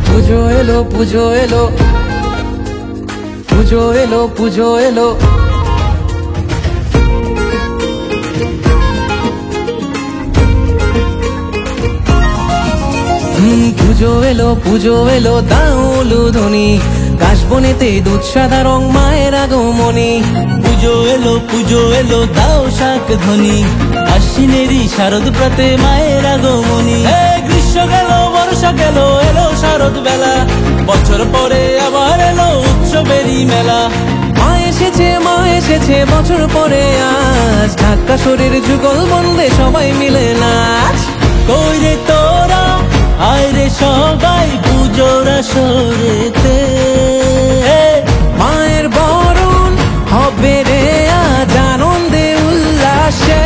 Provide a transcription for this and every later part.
পুজো এলো পুজো এলো, পুজো এলো পুজো এলো, পুজো এলো পুজো এলো, দাও উলুধ্বনি, কাশবনেতে দুধ সাদা রং মায়ের আগমনী। পুজো এলো দাও শাক ধ্বনি, আশ্বিনেরই শারদ প্রাতে মায়ের আগমনী। গ্রীষ্ম গেল বর্ষা গেল, এলো শারদ বেলা, বছর পরে আবার এলো উৎসবেরই মেলা। মা এসেছে বছর পরে আজ, ঢাকা শরীর যুগল বন্দে সবাই মিলে নাচ। কই রে তোরা, আয় রে সবাই পুজোর আসরেতে, মায়ের বরণ হবে রে আজ আনন্দে উল্লাসে।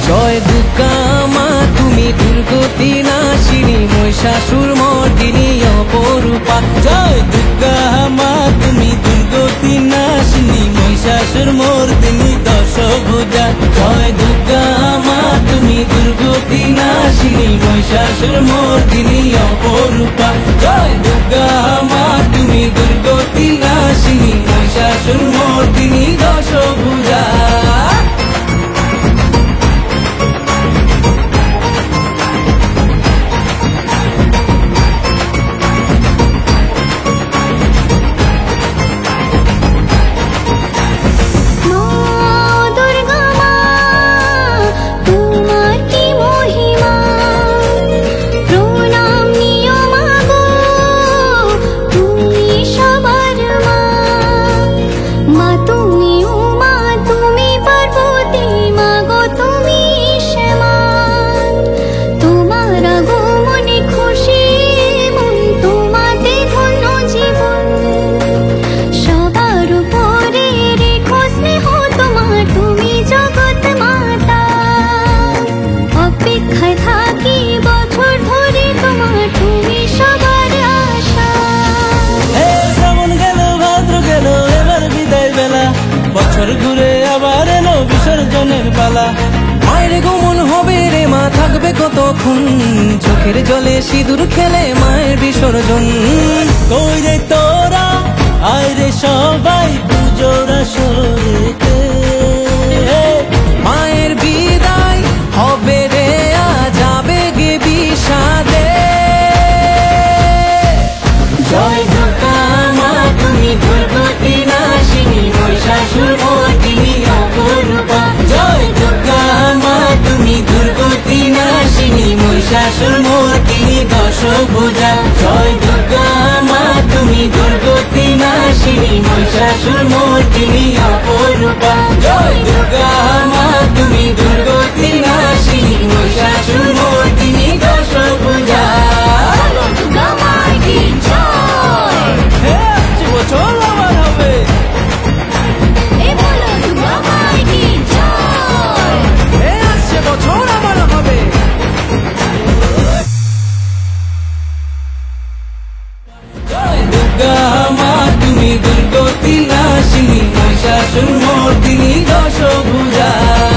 জয় দুর্গা মা তুমি দুর্গতি নাশিনী, মহিষাসুর মর্দিনী অপরূপা। জয় দুর্গা মা তুমি দুর্গতি নাশিনী, মহিষাসুর মর্দিনী দশভুজা। জয় দুর্গা মা তুমি দুর্গতি নাশিনী, মহিষাসুর মর্দিনী অপরূপা। জয় দুর্গা মা তুমি দুর্গতি নাশিনী, মহিষাসুর মর্দিনী দশভুজা। বছর ঘুরে আবার এলো বিসর্জনের পালা। মায়ের গমন হবে রে মা থাকবে কতক্ষণ, চোখের জলে সিঁদুর খেলে মায়ের বিসর্জন। কই রে তোরা, আয় রে সবাই পুজোর আসরেতে, মায়ের বিদায় হবে রে আজ আবেগে বিষাদে। জয় দুর্গা মা তুমি দুর্গতি নাশিনী, মহিষাসুর মর্দিনী অপরূপা। জয় দুর্গা মা তুমি দুর্গতি নাশিনী, মহিষাসুর মর্দিনী দশভুজা। জয় দুর্গা মা তুমি দুর্গতি নাশিনী, মহিষাসুর মর্দিনী অপরূপা। জয় দুর্গা মা তুমি দুর্গতি নাশিনী, মহিষাসুর মর্দিনী